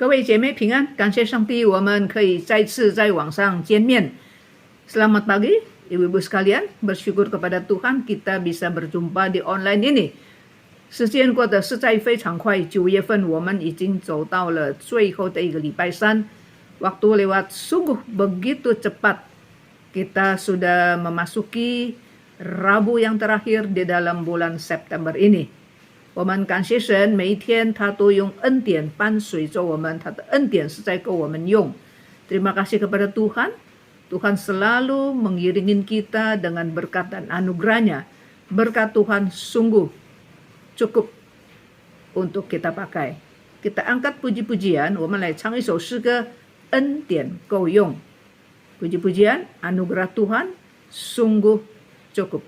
各位姐妹平安，感谢上帝，我们可以再次在网上见面。Selamat pagi, ibu-ibu sekalian. Bersyukur kepada Tuhan kita bisa berjumpa di online ini. 时间过得实在非常快，9月份我们已经走到了最后的一个礼拜三。Waktu lewat sungguh begitu cepat. Kita sudah memasuki Rabu yang terakhir di dalam bulan September ini。我们感谢神，每一天他都用恩典伴随着我们，他的恩典是在够我们用。Terima kasih kepada Tuhan. Tuhan selalu mengiringi kita dengan berkat dan anugerahnya. Berkat Tuhan sungguh cukup untuk kita pakai. Kita angkat puji-pujian, 我们来唱一首诗歌，恩典够用。Puji-pujian, anugerah Tuhan sungguh cukup.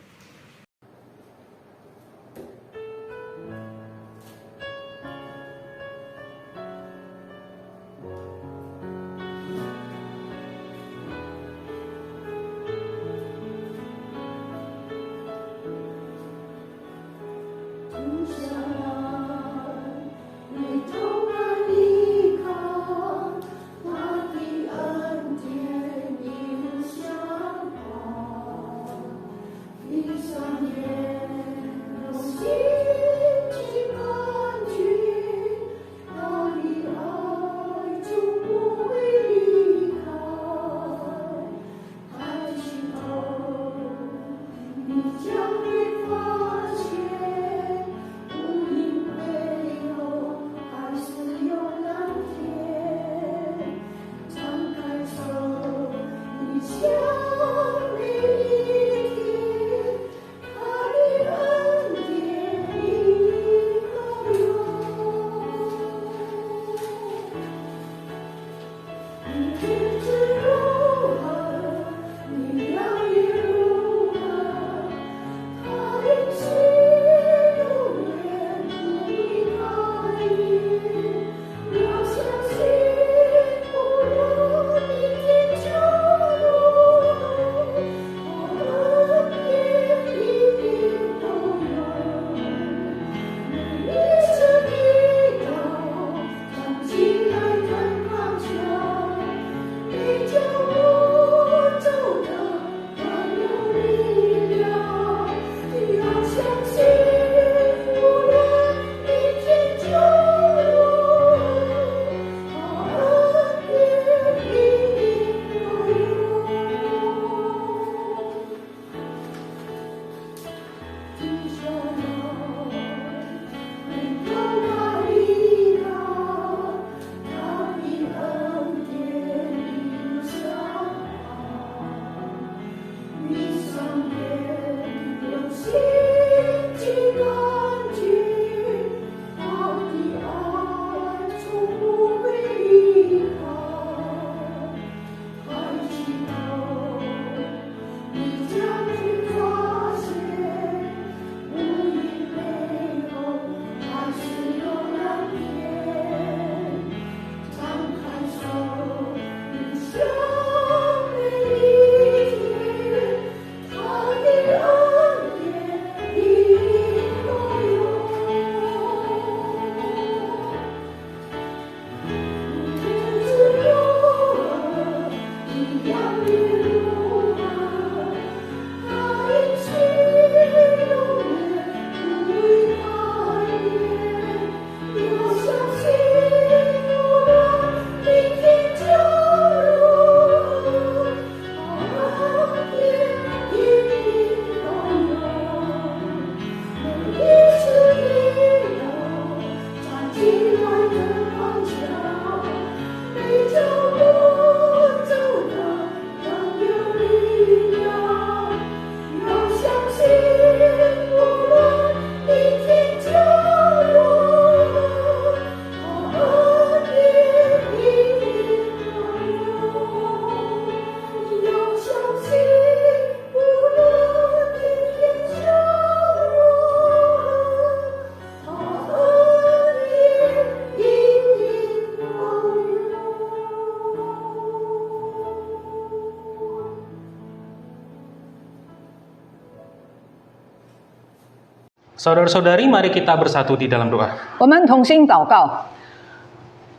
Saudara-saudari, mari kita bersatu di dalam doa. 我们同心祷告。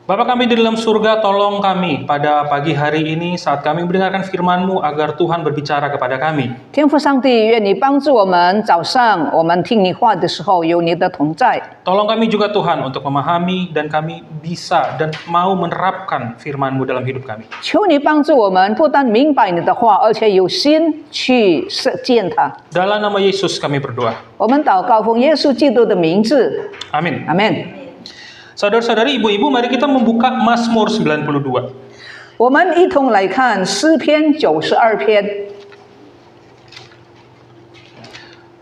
Bapa kami di dalam surga, tolong kami pada pagi hari ini saat kami mendengarkan firman-Mu agar Tuhan berbicara kepada kami. 天父上帝，愿你帮助我们，早上我们听你话的时候有你的同在。 Tolong kami juga Tuhan untuk memahami dan kami bisa dan mau menerapkan firman-Mu dalam hidup kami. 求你帮助我们，不但明白你的话，而且有心去实践它。 Dalam nama Yesus kami berdoa. 我们祷告，奉耶稣基督的名字， Amin. 阿门。 Saudara-saudari, ibu-ibu, mari kita membuka Mazmur 92. 我们一同来看诗篇92篇。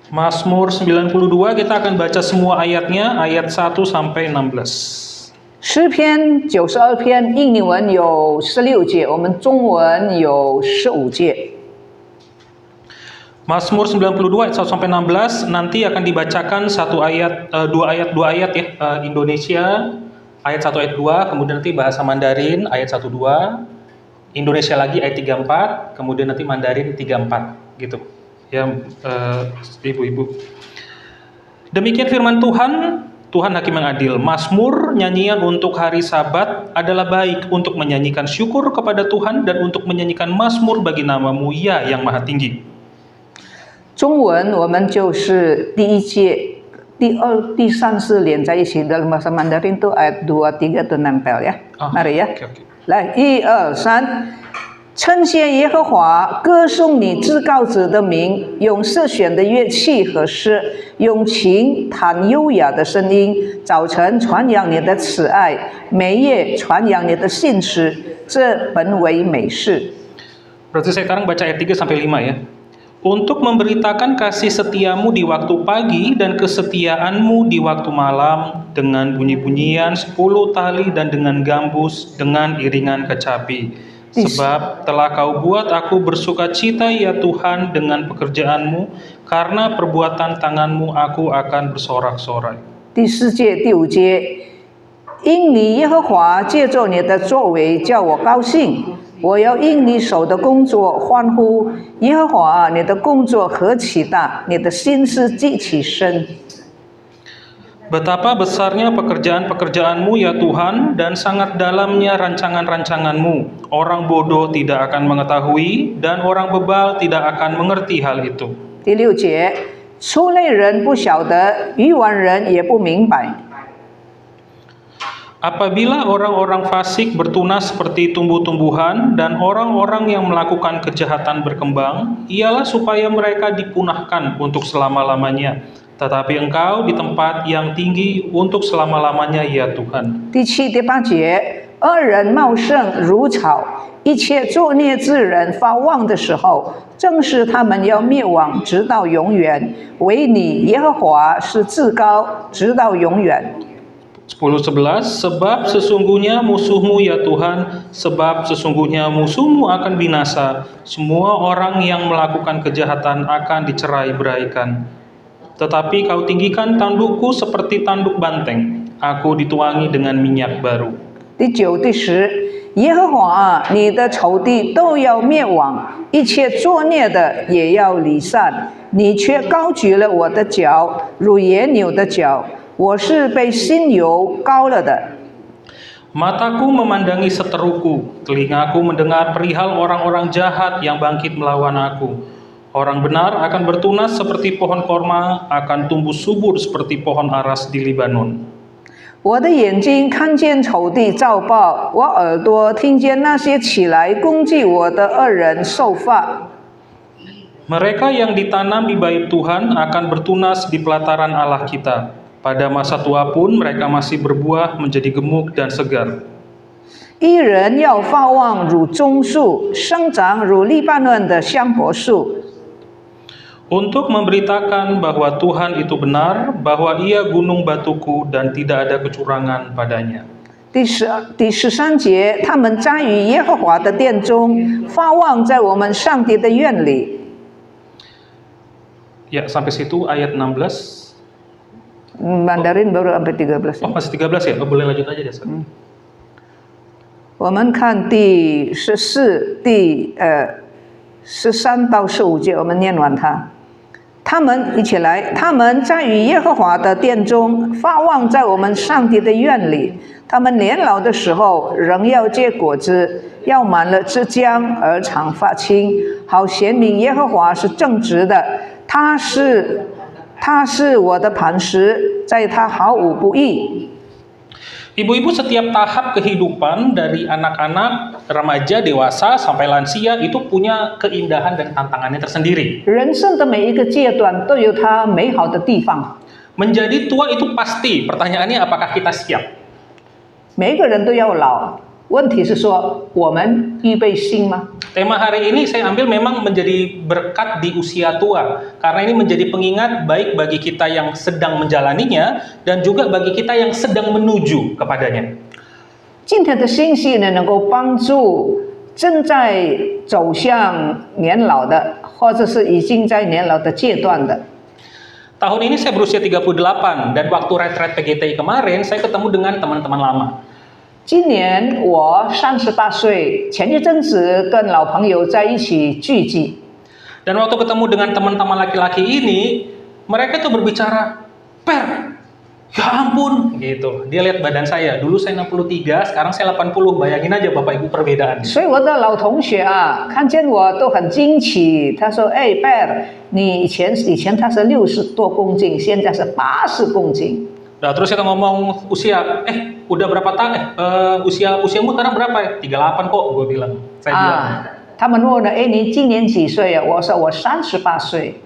Mazmur 92 kita akan baca semua ayatnya, ayat 1 sampai 16. 诗篇92篇，印尼文有16节，我们中文有15节。 Mazmur 92 ayat 1 sampai 16 nanti akan dibacakan dua ayat ya, Indonesia ayat 1 ayat 2, kemudian nanti bahasa Mandarin ayat 1 2, Indonesia lagi ayat 3 4, kemudian nanti Mandarin 3 4 gitu. Ya ibu-ibu. Demikian firman Tuhan, Tuhan Hakim yang adil. Mazmur, nyanyian untuk hari Sabat adalah baik untuk menyanyikan syukur kepada Tuhan dan untuk menyanyikan mazmur bagi nama-Mu ya yang maha tinggi. 中文我们就是第一节、第二、第三是连在一起的，dalam bahasa Mandarin itu ayat 2, 3 itu nempel ya. Mari ya. Okay. 来，1、2、3，称谢耶和华，歌颂你至高者的名，用色选的乐器和诗，用琴弹优雅的声音。早晨传扬你的慈爱，每夜传扬你的信实，这本为美事。 Berarti saya sekarang baca ayat 3 sampai 5 ya. Untuk memberitakan kasih setiamu di waktu pagi dan kesetiaanmu di waktu malam dengan bunyi-bunyian 10 tali dan dengan gambus dengan iringan kecapi. Sebab telah kau buat aku bersuka cita ya Tuhan dengan pekerjaanmu, karena perbuatan tanganmu aku akan bersorak-sorai. 第4节、第5节，因你耶和华借着你的作为叫我高兴。 我要因你手的工作欢呼，耶和华，你的工作何其大，你的心思极其深。 Betapa besarnya pekerjaan-pekerjaanmu ya Tuhan, dan sangat dalamnya rancangan-rancanganmu. Orang bodoh tidak akan mengetahui, dan orang bebal tidak akan mengerti hal itu. 第6节，出类人不晓得，愚顽人也不明白。 Apabila orang-orang fasik bertunas seperti tumbuh-tumbuhan dan orang-orang yang melakukan kejahatan berkembang, ialah supaya mereka dipunahkan untuk selama-lamanya. Tetapi Engkau di tempat yang tinggi untuk selama-lamanya ya Tuhan. 第7、第8节，恶人茂盛如草，一切作孽之人发旺的时候，正是他们要灭亡，直到永远。唯你耶和华是至高，直到永远。 10-11 Sebab sesungguhnya musuhmu ya Tuhan, sebab sesungguhnya musuhmu akan binasa, semua orang yang melakukan kejahatan akan dicerai-beraikan. Tetapi kau tinggikan tandukku seperti tanduk banteng, aku dituangi dengan minyak baru. 第9、第10，耶和华啊，你的仇敌都要灭亡，一切作孽的也要离散，你却高举了我的脚，如野牛的脚。 我是被新油膏了的。 Mataku memandangi seteruku, telingaku mendengar perihal orang-orang jahat yang bangkit melawan aku. Orang benar akan bertunas seperti pohon korma, akan tumbuh subur seperti pohon aras di Libanon. 我的眼睛看见仇敌遭报，我耳朵听见那些起来攻击我的恶人受罚。 Mereka yang ditanam di bait Tuhan akan bertunas di pelataran Allah kita. Pada masa tua pun mereka masih berbuah menjadi gemuk dan segar. 一人要发旺如棕树，生长如黎巴嫩的香柏树。 Untuk memberitakan bahwa Tuhan itu benar, bahwa Ia gunung batuku dan tidak ada kecurangan padanya. 第13节，他们栽于耶和华的殿中，发旺在我们上帝的院里。 Ya, sampai situ ayat 16. Mandarin baru sampai 13. Oh, masih 13 ya? Oh, boleh lanjut aja deh. 我们看第14、13到15节，我们念完它。他们一起来，他们在与耶和华的殿中发望，在我们上帝的院里。他们年老的时候，仍要结果子，要满了枝浆而常发青，好显明耶和华是正直的。他是我的磐石，在他毫无不义。 Ibu-ibu setiap tahap kehidupan dari anak-anak, remaja, dewasa sampai lansia itu punya keindahan dan tantangannya tersendiri. 人生的每一个阶段都有它美好的地方， Menjadi tua itu pasti. Pertanyaannya apakah kita siap? 每一个人都要老。问题是说，我们预备心吗？ Tema hari ini saya ambil memang menjadi berkat di usia tua, karena ini menjadi pengingat baik bagi kita yang sedang menjalaninya dan juga bagi kita yang sedang menuju kepadanya. 今天的信息呢，能够帮助正在走向年老的，或者是已经在年老的阶段的。 Tahun ini saya berusia 38 dan waktu retret PGTI kemarin saya ketemu dengan teman-teman lama. 今年我38岁，前一阵子跟老朋友在一起聚集， Dan waktu ketemu dengan teman-teman laki-laki ini, mereka tuh berbicara, "Per, ya ampun," gitu. Dia lihat badan saya, dulu saya 63, sekarang saya 80. Bayangin aja Bapak Ibu perbedaannya. 所以我的老同学啊，看见我都很惊奇。他说：“哎，Bear，你以前他是60多公斤，现在是80公斤。” Nah, terus kita ngomong usia, udah berapa tahun? Usiamu sekarang berapa ya? 38 kok, gue bilang. Saya bilang. 他们问了：“哎，你今年几岁啊？”我说：“我38岁。”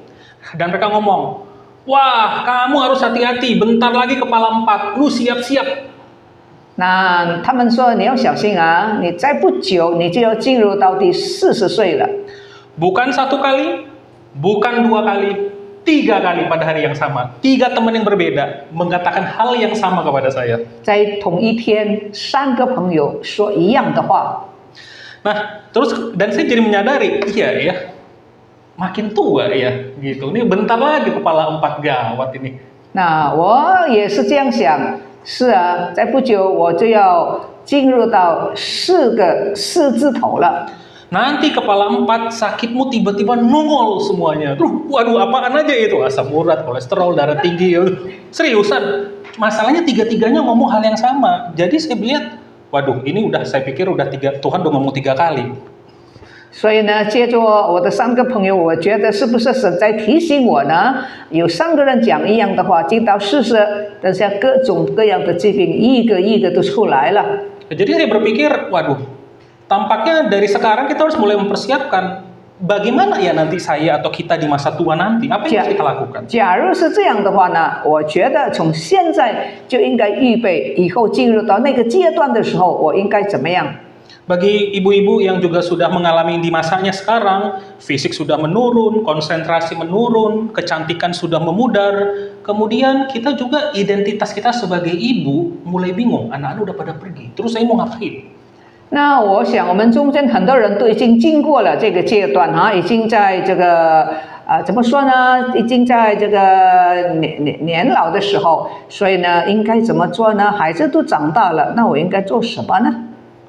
Dan mereka ngomong, "Wah, kamu harus hati-hati, bentar lagi kepala 4, lu siap-siap." 那他们说：“你要小心啊，你再不久你就要进入到第40岁了。” Bukan 1 kali, bukan 2 kali, 3 kali pada hari yang sama. 3 teman yang berbeda mengatakan hal yang sama kepada saya. 在同一天，3个朋友说一样的话。 Nah, terus dan saya jadi menyadari, iya ya, makin tua ya, gitu. Ini bentar lagi kepala 4, gawat ini. 那我也是这样想，是啊，再不久我就要进入到4字头了。 Nanti kepala 4 sakitmu tiba-tiba nongol semuanya. Waduh, apaan aja itu? Asam urat, kolesterol, darah tinggi. Seriusan, masalahnya tiga-tiganya ngomong hal yang sama. Jadi saya lihat, waduh, ini saya pikir Tuhan udah ngomong 3 kali. 所以呢，接着我的3个朋友，我觉得是不是神在提醒我呢？有3个人讲一样的话，进到40，等下各种各样的疾病一个一个都出来了。 Jadi saya berpikir, waduh, tampaknya dari sekarang kita harus mulai mempersiapkan bagaimana ya nanti saya atau kita di masa tua nanti, apa yang harus kita lakukan? 假如是这样的话呢，我觉得从现在就应该预备，以后进入到那个阶段的时候，我应该怎么样？ Bagi ibu-ibu yang juga sudah mengalami di masanya sekarang, fisik sudah menurun, konsentrasi menurun, kecantikan sudah memudar, kemudian kita juga identitas kita sebagai ibu mulai bingung, anak-anak udah pada pergi, terus saya mau ngapain? 那我想，我们中间很多人都已经经过了这个阶段啊，已经在这个怎么说呢？已经在这个年老的时候，所以呢，应该怎么做呢？孩子都长大了，那我应该做什么呢？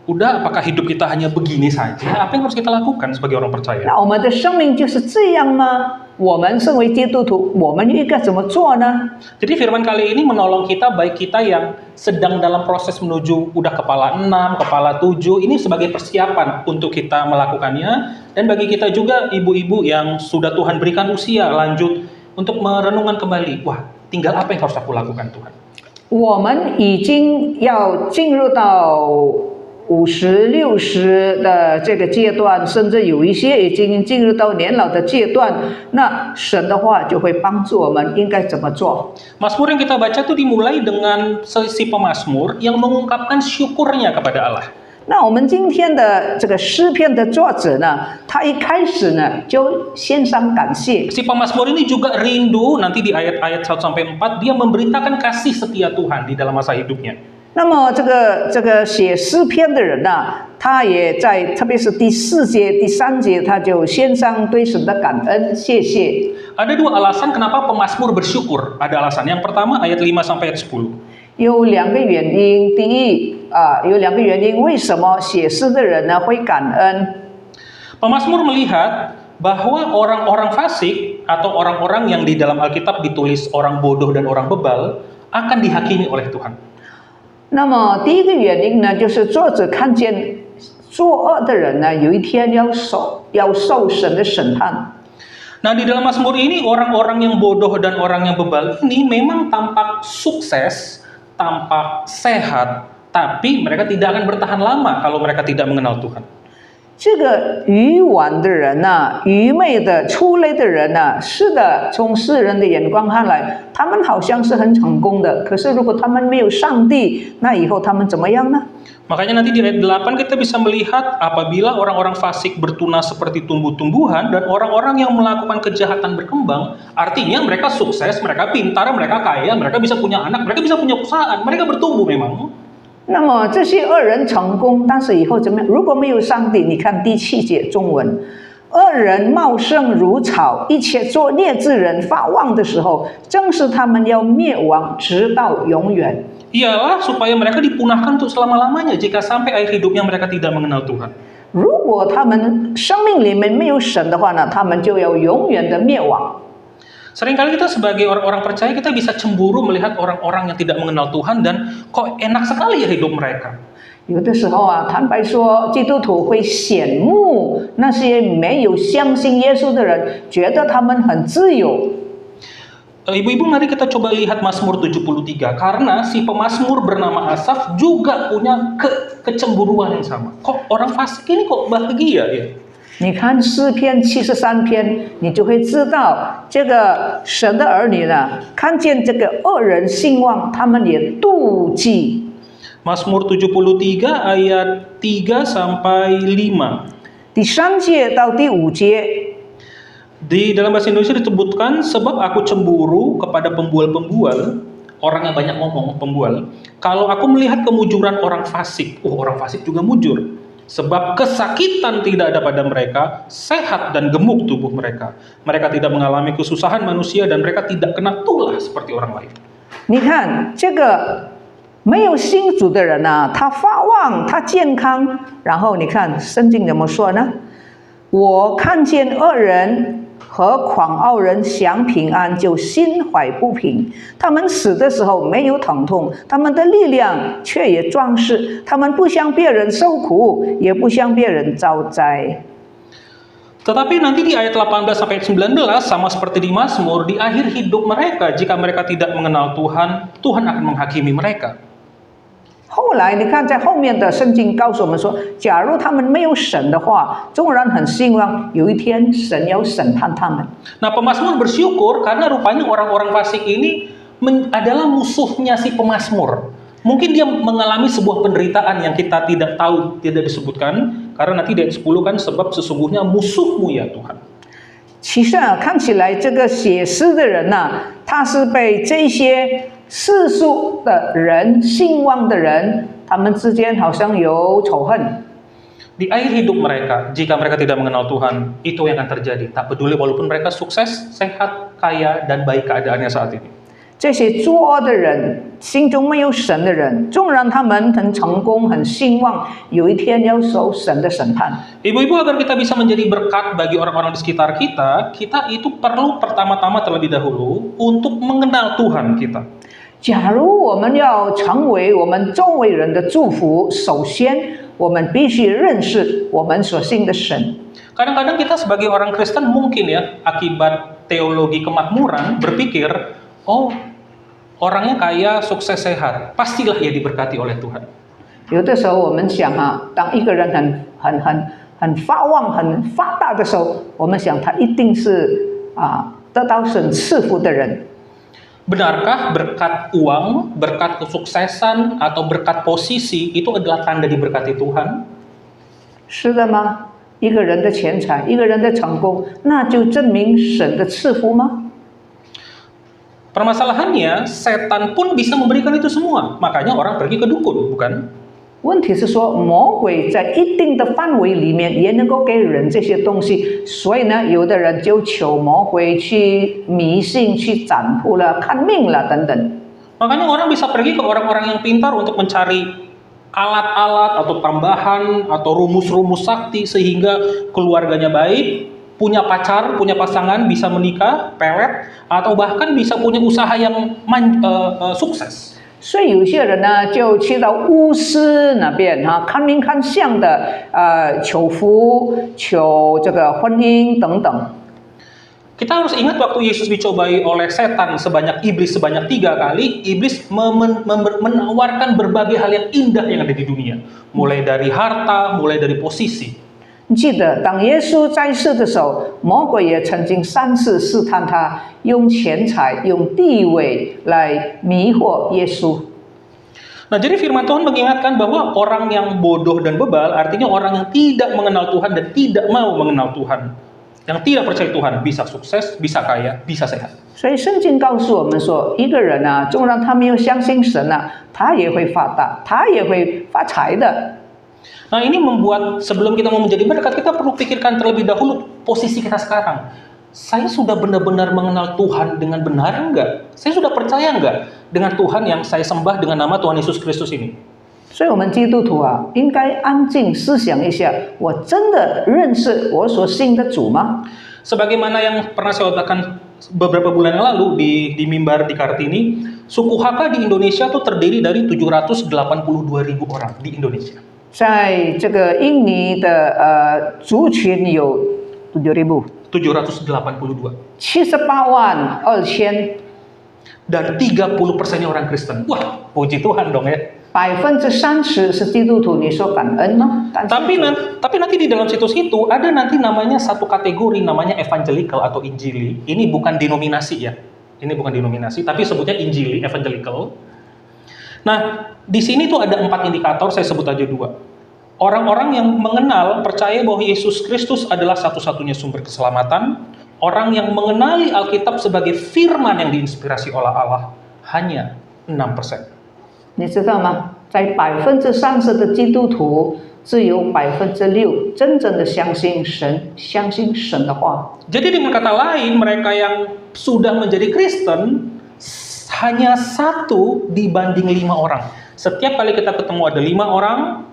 Udah, apakah hidup kita hanya begini saja? Apa yang harus kita lakukan sebagai orang percaya? 那我们的生命就是这样吗？我们身为基督徒，我们应该怎么做呢？ Jadi firman kali ini menolong kita, baik kita yang sedang dalam proses menuju udah kepala 6, kepala 7, ini sebagai persiapan untuk kita melakukannya. Dan bagi kita juga ibu-ibu yang sudah Tuhan berikan usia lanjut untuk merenungkan kembali, wah tinggal apa yang harus aku lakukan Tuhan? 我们已经要进入到50、60的这个阶段，甚至有一些已经进入到年老的阶段，那神的话就会帮助我们应该怎么做。 Mazmur yang kita baca tuh dimulai dengan si pemazmur yang mengungkapkan syukurnya kepada Allah. 那我们今天的这个诗篇的作者呢，他一开始呢就献上感谢。 Si pemazmur ini juga rindu nanti di ayat-ayat 1 sampai 4 dia memberitakan kasih setia Tuhan di dalam masa hidupnya. 那么这个写诗篇的人呢，他也在特别是第4节、第3节，他就献上对神的感恩，谢谢。 Ada 2 alasan kenapa pemazmur bersyukur. Ada alasan. Yang pertama ayat 5 sampai ayat 10. 有2个原因，第一有2个原因，为什么写诗的人呢会感恩？ Pemazmur melihat bahwa orang-orang fasik atau orang-orang yang di dalam Alkitab ditulis orang bodoh dan orang bebal akan dihakimi oleh Tuhan. 那么第一个原因呢，就是作者看见作恶的人呢，有一天要受神的审判。 Nah, di dalam Mazmur ini orang-orang yang bodoh dan orang yang bebal ini memang tampak sukses, tampak sehat, tapi mereka tidak akan bertahan lama kalau mereka tidak mengenal Tuhan. 这个愚顽的人呐、愚昧的、出类的人呐、是的，从世人的眼光看来，他们好像是很成功的。可是如果他们没有上帝，那以后他们怎么样呢？ Makanya nanti di ayat 8 kita bisa melihat apabila orang-orang fasik bertunas seperti tumbuh-tumbuhan dan orang-orang yang melakukan kejahatan berkembang, artinya mereka sukses, mereka pintar, mereka kaya, mereka bisa punya anak, mereka bisa punya perusahaan, mereka bertumbuh memang. 那么这些恶人成功，但是以后怎么样？如果没有上帝，你看第7节中文，恶人茂盛如草，一切作孽之人发旺的时候，正是他们要灭亡，直到永远。 Ialah supaya mereka dipunahkan untuk selama-lamanya jika sampai akhir hidupnya mereka tidak mengenal Tuhan. 如果他们生命里面没有神的话呢，他们就要永远的灭亡。 Seringkali kita sebagai orang-orang percaya kita bisa cemburu melihat orang-orang yang tidak mengenal Tuhan dan kok enak sekali ya hidup mereka. 有的时候啊，坦白说，基督徒会羡慕那些没有相信耶稣的人，觉得他们很自由。 Ibu-ibu, mari kita coba lihat Mazmur 73 karena si pemazmur bernama Asaf juga punya kecemburuan yang sama. Kok orang fasik ini kok bahagia ya? 你看诗篇73篇，你就会知道，这个神的儿女呢，看见这个恶人兴旺，他们也妒忌。 Mazmur 73 ayat 3 sampai 5. 第3节到第5节， Di dalam bahasa Indonesia disebutkan sebab aku cemburu kepada pembual-pembual, orang yang banyak ngomong, pembual. Kalau aku melihat kemujuran orang fasik, orang fasik juga mujur. Sebab kesakitan tidak ada pada mereka, sehat dan gemuk tubuh mereka. Mereka tidak mengalami kesusahan manusia dan mereka tidak kena tulah seperti orang lain. 你看这个没有信主的人啊，他发旺，他健康，然后你看圣经怎么说呢？我看见恶人和狂傲人享平安，就心怀不平。他们死的时候没有疼痛，他们的力量却也壮实。他们不向别人受苦，也不向别人遭灾。 Tetapi nanti di ayat 18 sampai 19 sama seperti di Mazmur, di akhir hidup mereka jika mereka tidak mengenal Tuhan, Tuhan akan menghakimi mereka. 后来你看，在后面的圣经告诉我们说，假如他们没有神的话，纵然很兴旺，有一天神要审判他们。 Nah, pemazmur bersyukur karena rupanya orang-orang fasik ini adalah musuhnya si pemazmur. Mungkin dia mengalami sebuah penderitaan yang kita tidak tahu, tidak disebutkan, karena nanti di ayat 10 kan sebab sesungguhnya musuhmu ya Tuhan. 其实啊，看起来这个写诗的人呐、他是被这些世俗的人、兴旺的人，他们之间好像有仇恨。 Di akhir hidup mereka, jika mereka tidak mengenal Tuhan, itu yang akan terjadi. Tak peduli walaupun mereka sukses, sehat, kaya, dan baik keadaannya saat ini. 这些作恶的人，心中没有神的人，纵然他们很成功、很兴旺，有一天要受神的审判。 Ibu-ibu, agar kita bisa menjadi berkat bagi orang-orang di sekitar kita, kita itu perlu pertama-tama terlebih dahulu untuk mengenal Tuhan kita. 假如我们要成为我们周围人的祝福，首先我们必须认识我们所信的神。 Kadang-kadang kita sebagai orang Kristen mungkin ya, akibat teologi kemakmuran, berpikir, oh orangnya kaya, sukses, sehat, pastilah ia diberkati oleh Tuhan. 有的时候我们想啊，当一个人很发旺、很发达的时候，我们想他一定是得到神赐福的人。 Benarkah berkat uang, berkat kesuksesan, atau berkat posisi itu adalah tanda diberkati Tuhan? 是的吗？一个人的钱财，一个人的成功，那就证明神的赐福吗？ Permasalahannya, setan pun bisa memberikan itu semua. Makanya orang pergi ke dukun, bukan? 问题是说，魔鬼在一定的范围里面也能够给人这些东西，所以呢，有的人就求魔鬼去迷信、去占卜了、看命了等等。 Makanya orang bisa pergi ke orang-orang yang pintar untuk mencari alat-alat atau tambahan atau rumus-rumus sakti sehingga keluarganya baik, punya pacar, punya pasangan, bisa menikah, pelet, atau bahkan bisa punya usaha yang sukses. 所以有些人呢，就去到巫师那边看明看相的，求福、求这个婚姻等等。 Kita harus ingat waktu Yesus dicobai oleh setan iblis sebanyak 3 kali, iblis menawarkan berbagai hal yang indah yang ada di dunia, mulai dari harta, mulai dari posisi. 你记得，当耶稣在世的时候，魔鬼也曾经3次试探他，用钱财、用地位来迷惑耶稣。 Nah, jadi firman Tuhan mengingatkan bahwa orang yang bodoh dan bebal artinya orang yang tidak mengenal Tuhan dan tidak mau mengenal Tuhan. Yang tidak percaya Tuhan bisa sukses, bisa kaya, bisa sehat. 所以圣经告诉我们说，一个人啊，纵然他没有相信神啊，他也会发达，他也会发财的。 Nah, ini membuat sebelum kita mau menjadi berkat, kita perlu pikirkan terlebih dahulu posisi kita sekarang. Saya sudah benar-benar mengenal Tuhan dengan benar enggak? Saya sudah percaya enggak dengan Tuhan yang saya sembah dengan nama Tuhan Yesus Kristus ini? 所以，我们基督徒啊，应该安静思想一下：我真的认识我所信的主吗？ Sebagaimana yang pernah saya katakan beberapa bulan yang lalu di mimbar di Kartini, suku Hakka di Indonesia tuh terdiri dari 782.000 orang di Indonesia. 在这个印尼的族群有782. 78.200.000， dan 30%-nya orang Kristen. Wah, puji Tuhan dong ya. 30%是基督徒，你说感恩吗？ Tapi nanti di dalam situs itu ada nanti namanya satu kategori namanya evangelical atau injili. Ini bukan denominasi ya. Ini bukan denominasi, tapi sebutnya injili, evangelical. Nah, di sini tuh ada 4 indikator, saya sebut aja 2. Orang-orang yang mengenal, percaya bahwa Yesus Kristus adalah satu-satunya sumber keselamatan. Orang yang mengenali Alkitab sebagai firman yang diinspirasi oleh Allah hanya 6%. 你知道吗？在30%的基督徒，只有6%真正的相信神，相信神的话。 Jadi dengan kata lain, mereka yang sudah menjadi Kristen hanya 1 dibanding 5 orang. Setiap kali kita ketemu ada 5 orang,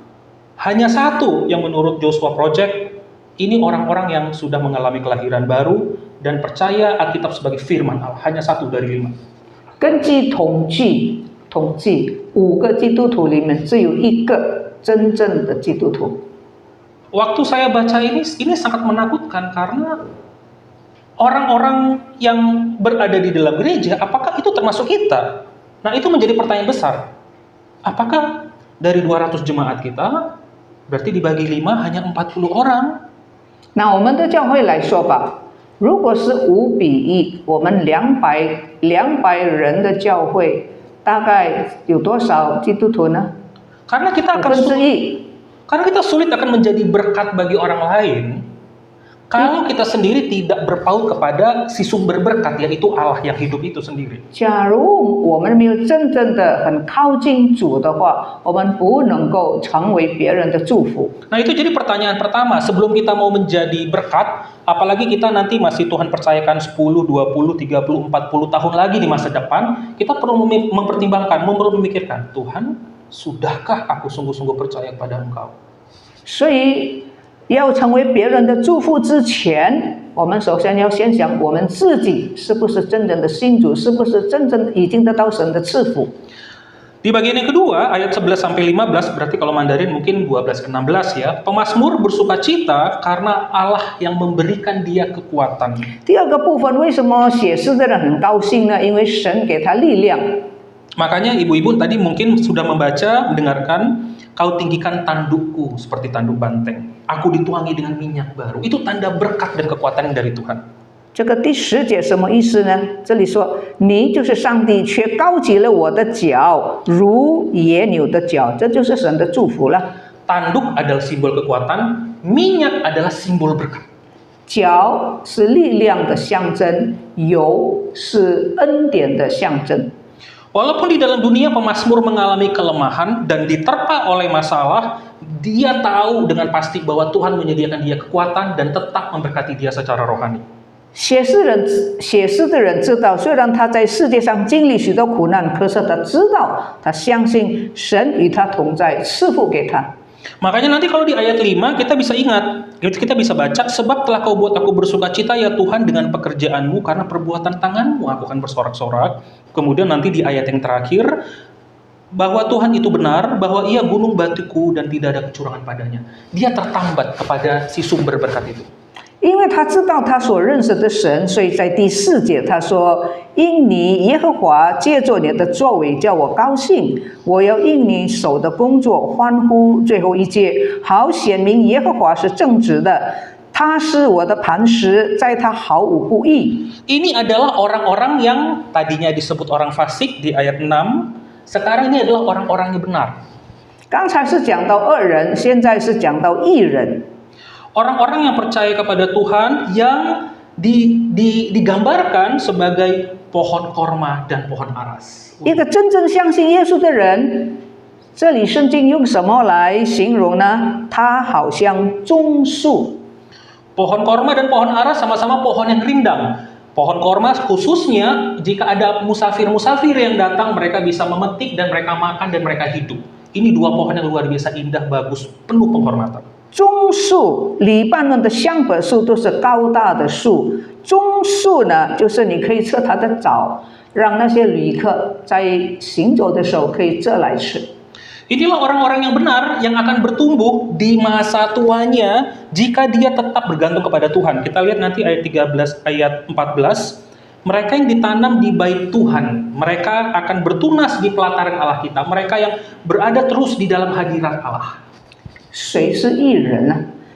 hanya 1 yang menurut Joshua Project, ini orang-orang yang sudah mengalami kelahiran baru dan percaya Alkitab sebagai firman Allah. Hanya 1 dari 5. 根据统计，5个基督徒里面只有1个真正的基督徒。 Waktu saya baca ini sangat menakutkan karena orang-orang yang berada di dalam gereja, apakah itu termasuk kita? Nah, itu menjadi pertanyaan besar. Apakah dari 200 jemaat kita, berarti dibagi 5 hanya 40 orang? 那我们的教会来说吧，如果是5:1，我们200人的教会，大概有多少基督徒呢？ Karena kita sulit akan menjadi berkat bagi orang lain kalau kita sendiri tidak berpaut kepada si sumber berkat, yaitu Allah yang hidup itu sendiri. 假如我们没有真正的很靠近主的话，我们不能够成为别人的祝福。 Nah, itu jadi pertanyaan pertama sebelum kita mau menjadi berkat, apalagi kita nanti masih Tuhan percayakan 10, 20, 30, 40 tahun lagi di masa depan, kita perlu mempertimbangkan, perlu memikirkan, Tuhan, sudahkah aku sungguh-sungguh percaya kepada Engkau? 所以要成为别人的祝福之前，我们首先要先想我们自己是不是真正的信主，是不是真正已经得到神的赐福。 Di bagian yang kedua, ayat 11-15, berarti kalau Mandarin mungkin 12-16 ya. Pemazmur bersukacita karena Allah yang memberikan dia kekuatan. 第二个部分，为什么写诗的人很高兴呢？因为神给他力量。 Makanya ibu-ibu tadi mungkin sudah membaca, mendengarkan, kau tinggikan tandukku seperti tanduk banteng. Aku dituangi dengan minyak baru. Itu tanda berkat dan kekuatan dari Tuhan. 这个第10节什么意思呢？这里说，你就是上帝，却高举了我的脚，如野牛的脚，这就是神的祝福了。 Tanduk adalah simbol kekuatan, minyak adalah simbol berkat. 脚是力量的象征，油是恩典的象征。 Walaupun di dalam dunia pemazmur mengalami kelemahan dan diterpa oleh masalah, dia tahu dengan pasti bahwa Tuhan menyediakan dia kekuatan dan tetap memberkati dia secara rohani. 写诗的人知道，虽然他在世界上经历许多苦难，可是他知道，他相信神与他同在，赐福给他。Makanya nanti kalau di ayat 5 kita bisa ingat, kita bisa baca, sebab telah kau buat aku bersukacita ya Tuhan dengan pekerjaanmu, karena perbuatan tanganmu aku akan bersorak-sorak. Kemudian nanti di ayat yang terakhir, bahwa Tuhan itu benar, bahwa ia gunung batuku dan tidak ada kecurangan padanya. Dia tertambat kepada si sumber berkat itu. 因为他知道他所认识的神，所以在第4节他说：“因你耶和华借着你的作为叫我高兴，我要因你手的工作欢呼。”最后一节，好显明耶和华是正直的，他是我的磐石，在他毫无不义。 Ini adalah orang-orang yang tadinya disebut orang fasik di ayat 6, sekarang ini adalah orang-orang yang benar. 刚才是讲到恶人，现在是讲到义人。 Orang-orang yang percaya kepada Tuhan yang digambarkan sebagai pohon korma dan pohon aras. 一个真正相信耶稣的人，这里圣经用什么来形容呢？他好像棕树。 Pohon korma dan pohon aras sama-sama pohon yang rindang. Pohon korma khususnya jika ada musafir-musafir yang datang, mereka bisa memetik dan mereka makan dan mereka hidup. Ini dua pohon yang luar biasa indah, bagus, penuh penghormatan. 棕树、黎巴嫩的香柏树都是高大的树，棕树呢，就是你可以吃它的枣，让那些旅客在行走的时候可以摘来吃。 Inilah orang-orang yang benar yang akan bertumbuh di masa tuanya jika dia tetap bergantung kepada Tuhan. Kita lihat nanti ayat 13, ayat 14. Mereka yang ditanam di bait Tuhan, mereka akan bertunas di pelataran Allah kita. Mereka yang berada terus di dalam hadirat Allah. 谁是义人呢？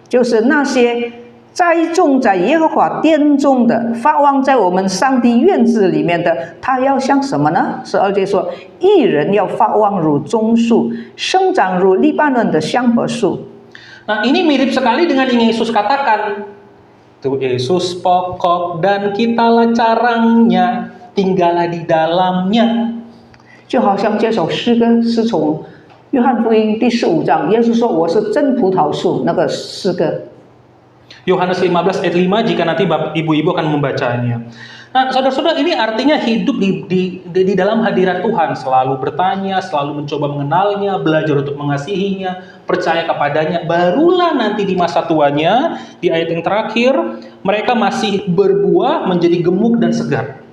就是那些栽种在耶和华殿中的，发望在我们上帝院子里面的。他要像什么呢？12节说，义人要发望如棕树，生长如黎巴嫩的香柏树。 Nah, ini mirip sekali dengan yang Yesus katakan. Tuh Yesus pokok dan kitalah carangnya, tinggallah di dalamnya. 就好像这首诗歌是从约翰福音第15章，耶稣说：“我是真葡萄树。”那个诗歌。 Yohanes 15 ayat 5 jika nanti ibu-ibu akan membacanya. Nah, saudara-saudara, ini artinya hidup di dalam hadirat Tuhan, selalu bertanya, selalu mencoba mengenalnya, belajar untuk mengasihinya, percaya kepadanya. Barulah nanti di masa tuanya, di ayat yang terakhir, mereka masih berbuah menjadi gemuk dan segar.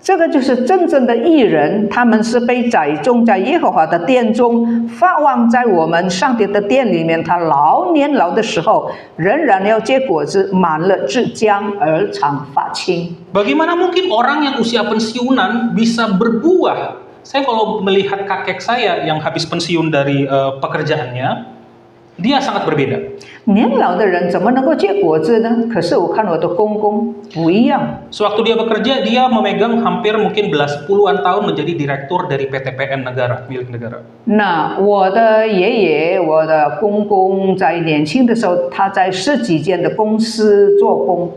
这个就是真正的义人，他们是被栽种在耶和华的殿中，发望在我们上帝的殿里面。他年老的时候，仍然要结果子，满了至将而长发青。 Bagaimana mungkin orang yang usia pensiunan bisa berbuah? Saya kalau melihat kakek saya yang habis pensiun dari pekerjaannya, dia sangat berbeda. 年老的人怎么能够结果子呢？可是我看我的公公不一样。 Sewaktu dia bekerja, dia memegang hampir mungkin puluhan tahun menjadi direktur dari PTPN negara, milik negara. 那我的爷爷，我的公公在年轻的时候，他在10几间的公司做工。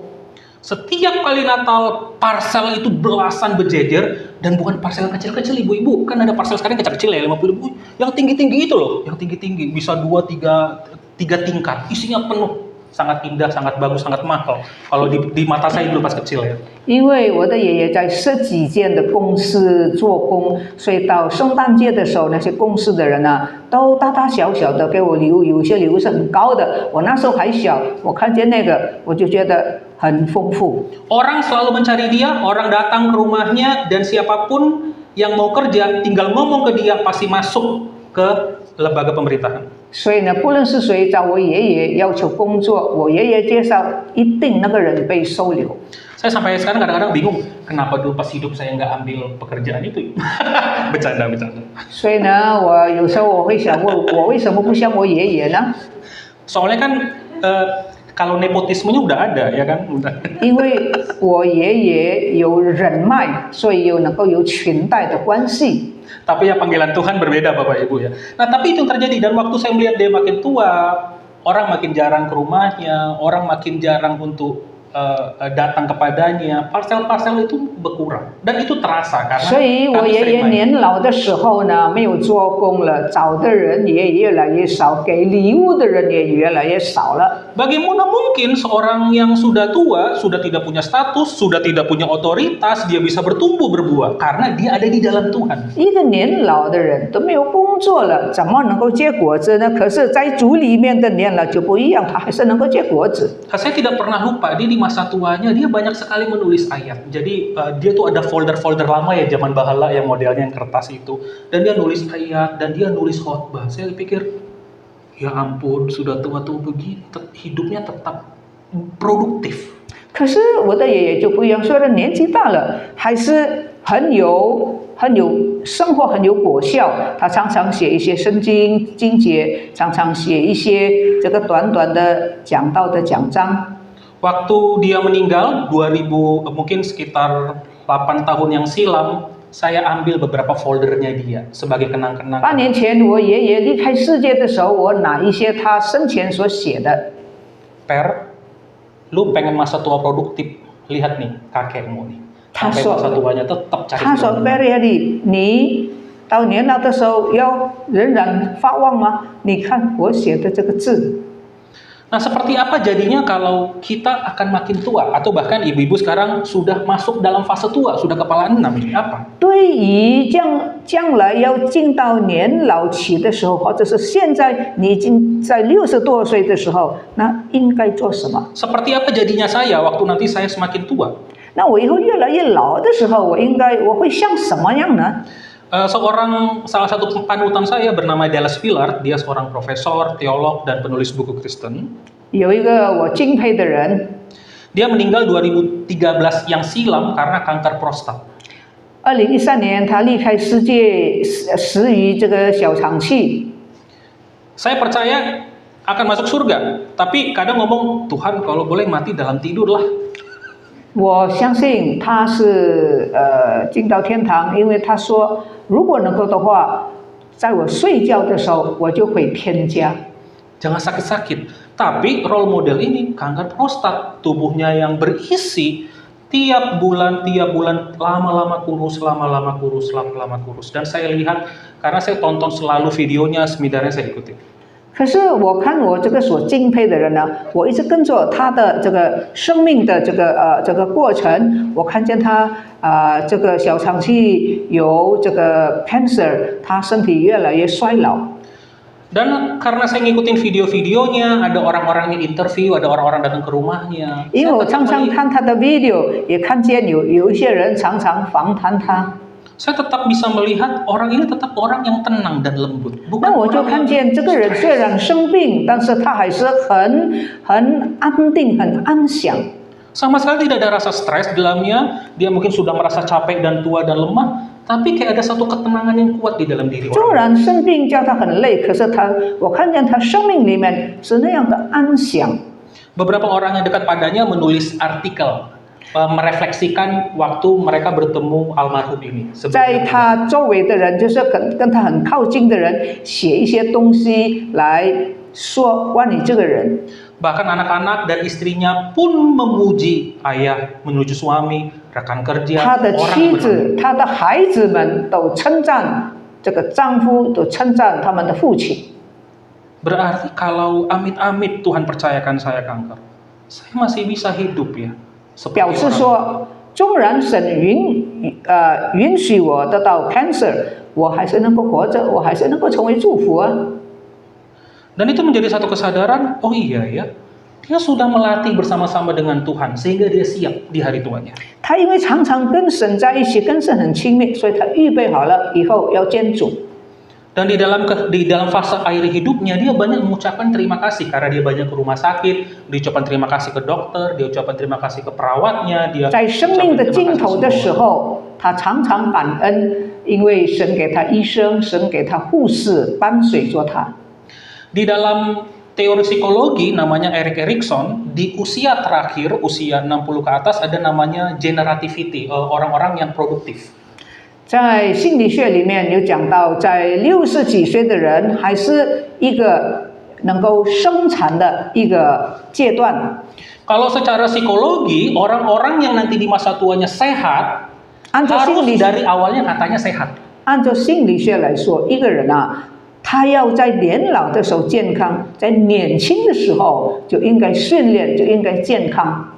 Setiap kali Natal, parsel itu belasan berjejer, dan bukan parsel yang kecil-kecil ibu-ibu. Kan ada parsel sekarang kecil-kecil ya, 50 ribu. Yang tinggi-tinggi itu loh, yang tinggi-tinggi. Bisa 2-3 tingkat, isinya penuh. Sangat indah, sangat bagus, sangat mahal. Kalau di mata saya dulu pas kecil ya. 因为我的爷爷在10几间的公司做工，所以到圣诞节的时候，那些公司的人呢，都大大小小的给我礼物，有些礼物是很高的。我那时候还小，我看见那个，我就觉得很丰富。 Orang selalu mencari dia, orang datang ke rumahnya, dan siapapun yang mau kerja tinggal ngomong ke dia pasti masuk ke lembaga pemerintahan. 所以呢，不论是谁找我爷爷要求工作，我爷爷介绍，一定那个人被收留。 Saya sampai sekarang kadang-kadang bingung, kenapa dulu pas hidup saya nggak ambil pekerjaan itu? Bercanda. 所以呢，我有时候我会想问，我为什么不像我爷爷呢？ Soalnya kan kalau nepotismenya udah ada ya kan, udah. 因为我爷爷有人脉，所以能够有裙带的关系。 Tapi ya panggilan Tuhan berbeda Bapak Ibu ya. Nah tapi itu yang terjadi, dan waktu saya melihat dia makin tua, orang makin jarang ke rumahnya, orang makin jarang untuk datang kepadanya, parsel-parsel itu berkurang dan itu terasa 所 karena 以我 kami 爷 sering 爷 main. 年老的时候呢，没有做工了，找的人也越来越少，给礼物的人也越来越少了。 Bagaimana mungkin seorang yang sudah tua, sudah tidak punya status, sudah tidak punya otoritas, dia bisa bertumbuh berbuah karena dia ada di dalam Tuhan. 一个年老的人都没有工作了，怎么能够结果子呢？可是，在主里面的年老就不一样，他还是能够结果子。 Saya tidak pernah lupa, dia di masa tuanya dia banyak sekali menulis ayat. Jadi dia tuh ada folder-folder lama ya zaman bahala yang modelnya yang kertas itu, dan dia nulis ayat dan dia nulis khotbah. Saya pikir, ya ampun, sudah tua-tua begini, hidupnya tetap produktif. 可是我的爷爷就不一样，虽然年纪大了，还是很有生活很有果效。他常常写一些圣经经节，常常写一些这个短短的讲道的讲章。 Waktu dia meninggal 2000 mungkin sekitar 8 tahun yang silam, saya ambil beberapa foldernya dia sebagai kenang-kenangan. 8年前我爷爷离开世界的时候，我拿一些他生前所写的。 Per, lu pengen masa tua produktif, lihat nih kakekmu nih. Sampai Tasok. masa tuanya tetap cari 他说 firman. ：“Barry，你到年老的时候要仍然发旺吗？你看我写的这个字。” Nah, seperti apa jadinya kalau kita akan makin tua atau bahkan ibu-ibu sekarang sudah masuk dalam fase tua, sudah kepala 6 ini apa? 对于将来要进到年老期的时候，或者是现在你已经在60多岁的时候，那应该做什么？ Seperti apa jadinya saya waktu nanti saya semakin tua? 那我以后越来越老的时候，我会像什么样呢？ Salah satu panutan saya bernama Dallas Willard, dia seorang profesor, teolog, dan penulis buku Kristen. 有一个我敬佩的人， Dia meninggal 2013 yang silam karena kanker prostat. 2013年他离开世界，死于这个小肠气。 Saya percaya akan masuk surga, tapi kadang ngomong, Tuhan kalau boleh mati dalam tidur lah. 我相信他是进到天堂，因为他说如果能够的话，在我睡觉的时候我就回天家。 Jangan sakit-sakit. Tapi role model ini kanker prostat, tubuhnya yang berisi tiap bulan lama-lama kurus. Dan saya lihat karena saya tonton selalu videonya, sebenarnya saya ikutin. 可是我看我这个所敬佩的人呢，我一直跟着他的这个生命的这个过程，我看见他这个小肠气有这个 cancer， 他身体越来越衰老。 Dan karena saya ngikutin video-videonya, ada orang-orang yang interview, ada orang-orang datang ke rumahnya. 因为我常常看他的 video， 也看见有一些人常常访谈他。 Saya tetap bisa melihat orang ini tetap orang yang tenang dan lembut. 那我就看见这个人虽然生病，但是他还是很安定、很安详。 Sama sekali tidak ada rasa stres di dalamnya. Dia mungkin sudah merasa capek dan tua dan lemah, tapi kayak ada satu ketenangan yang kuat di dalam diri 纵 orang. 然生病叫他很累，可是我看见他生命里面是那样的安详。 Beberapa orang yang dekat padanya menulis artikel, merefleksikan waktu mereka bertemu almarhum ini. 在他周围的人，就是跟他很靠近的人，写一些东西来说关于这个人。 Bahkan anak-anak dan istrinya pun memuji ayah, menuju suami, rekan kerja, 他的 orang 妻 bernama. 子、他的孩子们都称赞这个丈夫，都称赞他们的父亲。 Berarti kalau amit-amit Tuhan percayakan saya kanker, saya masih bisa hidup ya. 表示 Seperti orang. 说，纵然神允许我得到 cancer， 我还是能够活着，我还是能够成为祝福啊。 Dan itu menjadi satu kesadaran, oh iya ya, dia sudah melatih bersama-sama dengan Tuhan sehingga dia siap di hari tuanya. 他因为常常跟神在一起，跟神很亲密，所以他预备好了以后要见主。 Dan di dalam fase akhir hidupnya dia banyak mengucapkan terima kasih karena dia banyak ke rumah sakit, dia ucapkan terima kasih ke dokter, dia ucapkan terima kasih ke perawatnya, dia 在生命的 ucapkan 尽 terima 头 kasih 的时 semua. 候，他常常感恩，因为神给他医生，神给他护士伴随着他。 Di dalam teori psikologi namanya Erik Erikson, di usia terakhir, usia 60 ke atas ada namanya generativity, orang-orang yang produktif. 在心理学里面有讲到，在60几岁的人还是一个能够生产的一个阶段。Kalau secara psikologi, orang-orang yang nanti di masa tuanya sehat, 按照 harus 心理 dari awalnya katanya sehat. 按照心理学来说，一个人啊，他要在年老的时候健康，在年轻的时候就应该训练，就应该健康。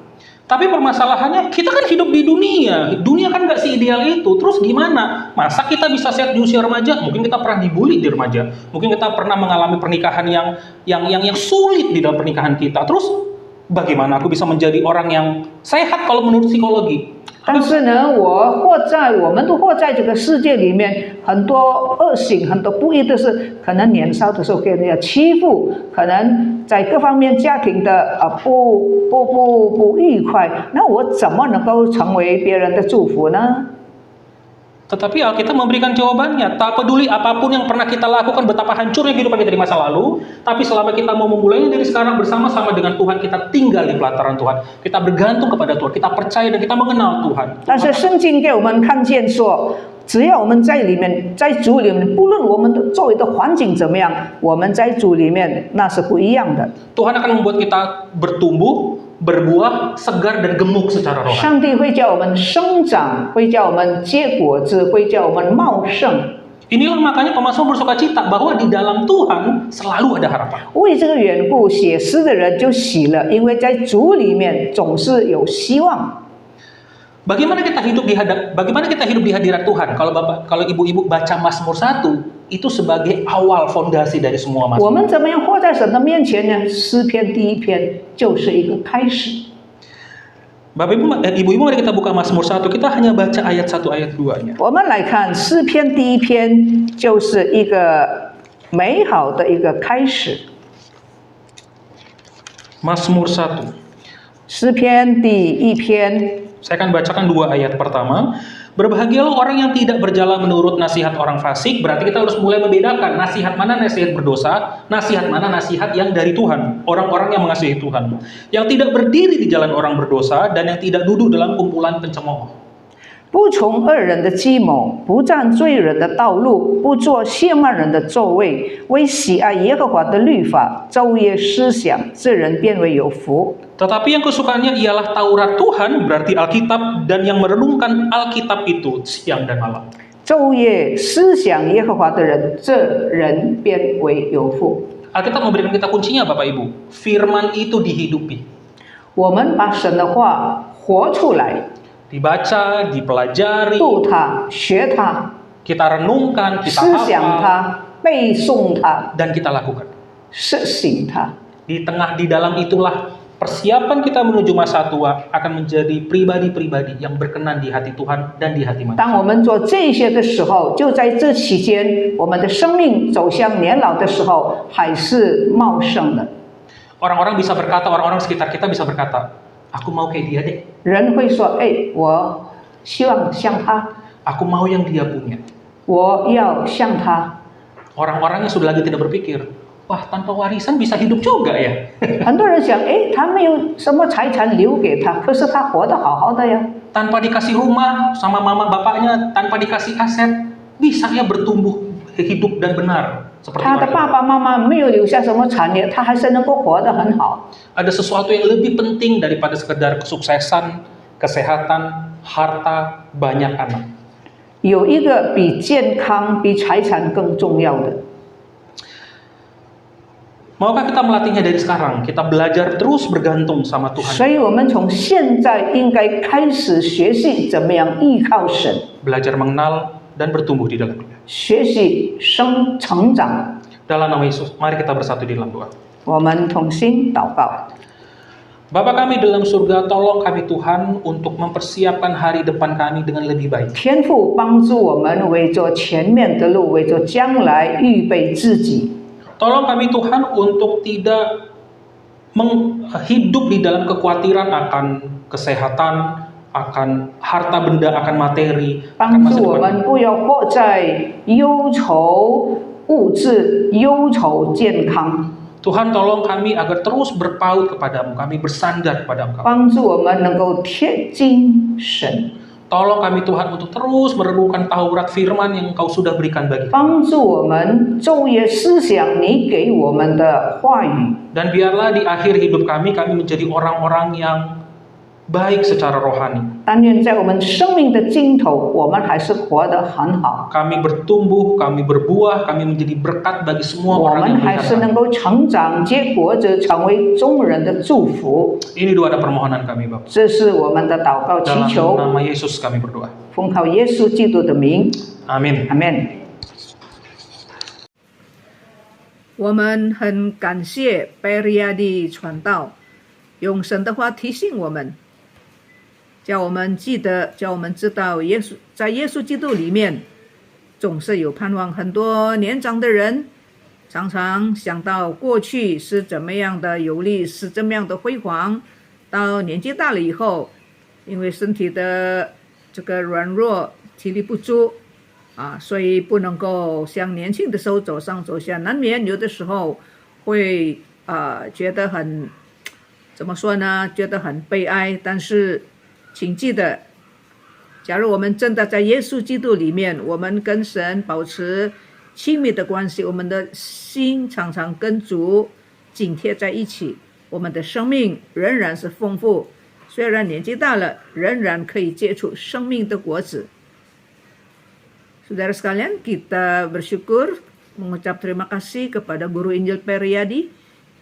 Tapi permasalahannya, kita kan hidup di dunia. Dunia kan nggak seideal itu. Terus gimana? Masa kita bisa sehat di usia remaja? Mungkin kita pernah dibully di remaja. Mungkin kita pernah mengalami pernikahan yang sulit di dalam pernikahan kita. Terus bagaimana aku bisa menjadi orang yang sehat kalau menurut psikologi? 但是呢，我们都活在这个世界里面，很多恶行，很多不义的事，可能年少的时候给人家欺负，可能在各方面家庭的不愉快，那我怎么能够成为别人的祝福呢？ Tetapi Alkitab memberikan jawabannya. Tak peduli apapun yang pernah kita lakukan, betapa hancurnya kehidupan kita di masa lalu, tapi selama kita mau memulainya dari sekarang bersama-sama dengan Tuhan, kita tinggal di pelataran Tuhan. Kita bergantung kepada Tuhan, kita percaya dan kita mengenal Tuhan. 但是圣经给我们看见说，只要我们在里面，在主里面，不论我们的周围的环境怎么样，我们在主里面那是不一样的。 Tuhan akan membuat kita bertumbuh, berbuah, segar dan gemuk secara rohani. 上帝会叫我们生长，会叫我们结果子，会叫我们茂盛。 Inilah makanya pemazmur bersuka cita bahwa di dalam Tuhan selalu ada harapan. 为这个缘故，写诗的人就喜了，因为在主里面总是有希望。 Bagaimana kita hidup di hadirat Tuhan? Kalau ibu-ibu baca Mazmur 1, itu sebagai awal fondasi dari semua 我 Mazmur. 们怎么样活在神的面前呢？诗篇第一篇就是一个开始。 Ibu-ibu mari kita buka Mazmur 1, kita hanya baca ayat 1 ayat 2-nya. 我们来看诗篇第一篇，就是一个美好的一个开始。 Mazmur 1. 诗篇第一篇， Saya akan bacakan 2 ayat pertama. Berbahagialah orang yang tidak berjalan menurut nasihat orang fasik. Berarti kita harus mulai membedakan nasihat mana nasihat berdosa, nasihat mana nasihat yang dari Tuhan. Orang-orang yang mengasihi Tuhan. Yang tidak berdiri di jalan orang berdosa dan yang tidak duduk dalam kumpulan pencemooh. 不从恶人的计谋，不站罪人的道路，不坐亵慢人的座位，为喜爱耶和华的律法，昼夜思想，这人变为有福。 Tetapi yang kesukaannya ialah Taurat Tuhan, berarti Alkitab, dan yang merenungkan Alkitab itu siang dan malam. 昼夜思想耶和华的人，这人变为有福。 Alkitab memberikan kita kuncinya Bapak Ibu. Firman itu dihidupi. 我们把神的话活出来， Dibaca, dipelajari, 读它，学它， kita renungkan, kita 思想 hafal, 它，背诵它， dan kita lakukan. 实行它。 Di dalam itulah persiapan kita menuju masa tua akan menjadi pribadi-pribadi yang berkenan di hati Tuhan dan di hati 当 manusia. 我们做这些的时候，就在这期间，我们的生命走向年老的时候，还是茂盛的。 Orang-orang bisa berkata, orang-orang sekitar kita bisa berkata, aku mau kayak dia deh. 人会说：“哎，我希望像他， Aku mau yang dia punya. 我要像他。 Orang-orangnya sudah lagi tidak berpikir, wah tanpa warisan bisa hidup juga ya. ”很多人想：“哎，他没有什么财产留给他，可是他活得好好的呀。 Tanpa dikasih rumah sama mama bapaknya, tanpa dikasih aset, bisa ya bertumbuh hidup dan benar. Seperti 他的 mereka. 爸爸妈妈没有留下什么产业，他还是能够活得很好。 Ada sesuatu yang lebih penting daripada sekedar kesuksesan, kesehatan, harta, banyak anak. 有一个比健康、比财产更重要的。 Maukah kita melatihnya dari sekarang? Kita belajar terus bergantung sama 所 Tuhan. 以，我们从现在应该开始学习怎么样依靠神， Belajar mengenal dan bertumbuh di dalam Dia. 学习成长。 Dalam nama Yesus, mari kita bersatu di dalam doa. 我们同心祷告。 Bapa kami dalam surga, tolong kami Tuhan untuk mempersiapkan hari depan kami dengan lebih baik. 天父帮助我们为着前面的路，为着将来预备自己。 Tolong kami Tuhan untuk tidak hidup di dalam kekhawatiran akan kesehatan, akan harta benda, akan materi, 帮 akan masa 助我 depan. 们不要活在忧愁物质、忧愁健康， Tuhan tolong kami agar terus berpaut kepadamu, kami bersandar kepada Engkau. 帮助我们能够贴近神， Tolong kami Tuhan untuk terus merenungkan Taurat firman yang Engkau sudah berikan bagi kami. 帮助我们昼夜思想你给我们的话语。 Dan biarlah di akhir hidup kami menjadi orang-orang yang baik secara rohani. 但愿在我们生命的尽头，我们还是活得很好， Kami bertumbuh, kami berbuah, kami menjadi berkat bagi semua 我 orang 们 yang 还 melihat 是能 kami. 够成长结果子，成为众人的祝福。 Ini doa dan permohonan kami Bapak. 这是我们的祷告祈 Dalam 求， nama Yesus kami berdoa. 奉靠耶稣基督的名， Amin. 阿门。我们很感谢 Periadi 传道，用神的话提醒我们，叫我们记得，叫我们知道在耶稣基督里面总是有盼望。很多年长的人常常想到过去是怎么样的有力，是怎么样的辉煌，到年纪大了以后，因为身体的这个软弱，体力不足所以不能够像年轻的时候走上走下，难免有的时候会觉得很怎么说呢？觉得很悲哀。但是请记得，假如我们真的在耶稣基督里面，我们跟神保持亲密的关系，我们的心常常跟主紧贴在一起，我们的生命仍然是丰富。虽然年纪大了，仍然可以结出生命的果子。Saudara sekalian, kita bersyukur mengucap terima kasih kepada Guru Injil Periadi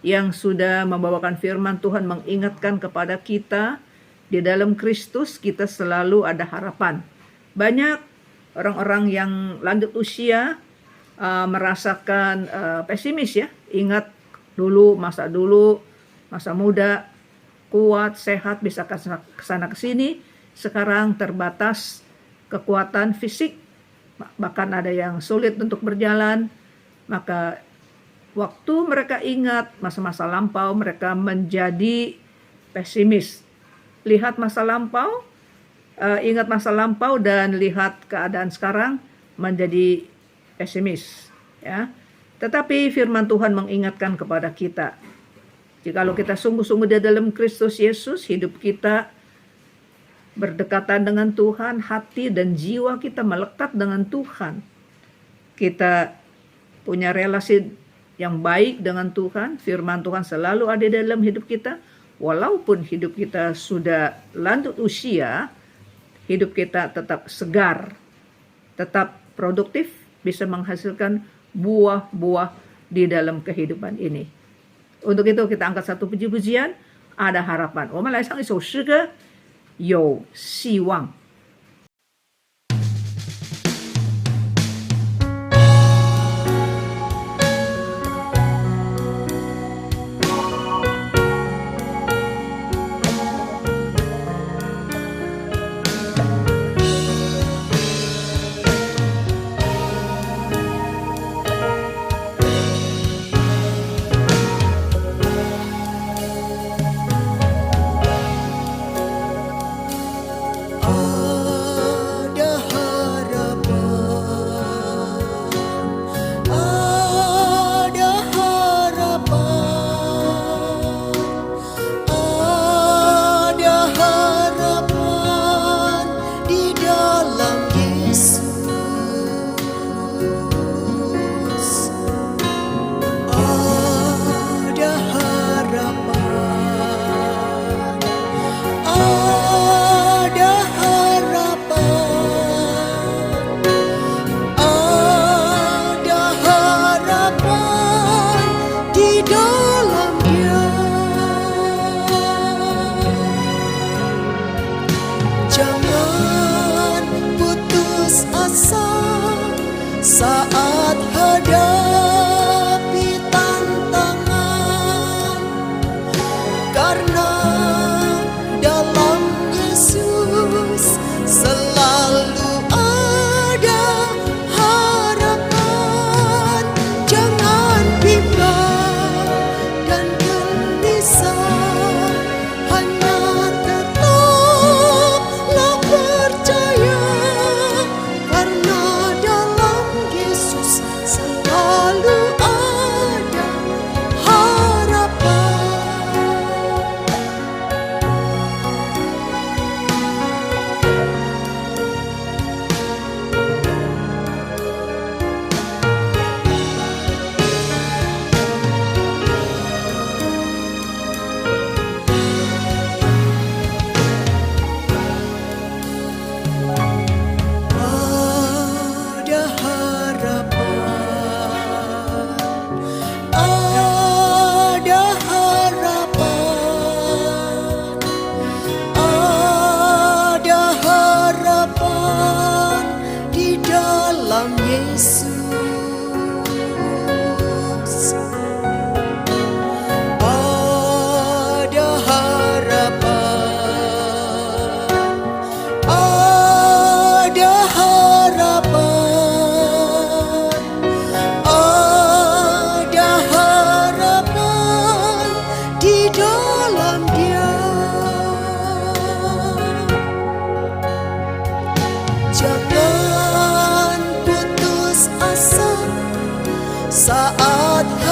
yang sudah membawakan firman Tuhan, mengingatkan kepada kita di dalam Kristus kita selalu ada harapan. Banyak orang-orang yang lanjut usia merasakan pesimis ya. Ingat dulu, masa muda, kuat, sehat, bisa kesana kesini. Sekarang terbatas kekuatan fisik, bahkan ada yang sulit untuk berjalan. Maka waktu mereka ingat masa-masa lampau, mereka menjadi pesimis. Lihat masa lampau, ingat masa lampau dan lihat keadaan sekarang menjadi pesimis ya. Tetapi firman Tuhan mengingatkan kepada kita, jikalau kita sungguh-sungguh di dalam Kristus Yesus, hidup kita berdekatan dengan Tuhan, hati dan jiwa kita melekat dengan Tuhan. Kita punya relasi yang baik dengan Tuhan, firman Tuhan selalu ada dalam hidup kita. Walaupun hidup kita sudah lanjut usia, hidup kita tetap segar, tetap produktif, bisa menghasilkan buah-buah di dalam kehidupan ini. Untuk itu kita angkat satu puji-pujian, ada harapan. 我们来唱一首诗歌，有希望。Oh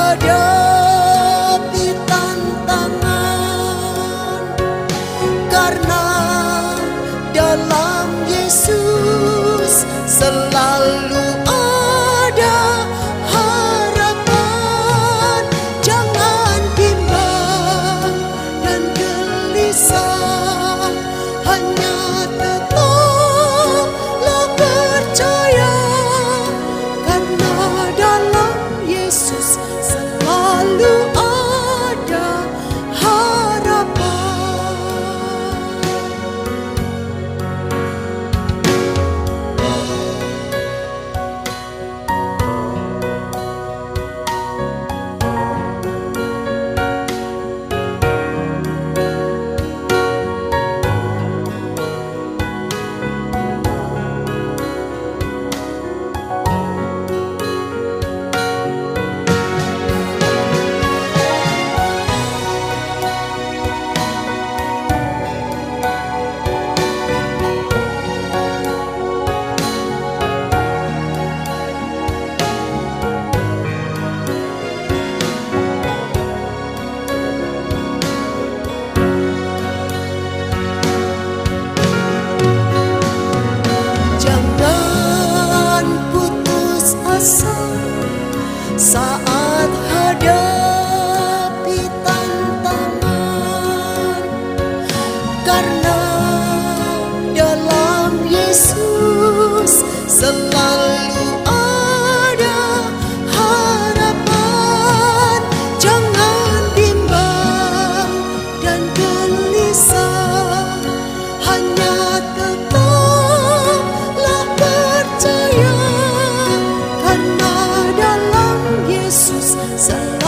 hadapi tantangan, karena dalam Yesus selalu ada harapan. Jangan bimbang dan gelisah, hanya tetaplah percaya, karena dalam Yesus selalu ada harapan. Jangan putus asa saat hadapi tantangan, karena dalam Yesus selalu ada harapan. Jangan bimbang dan gelisah, hanya tetaplah percaya, karena dalam Yesus selalu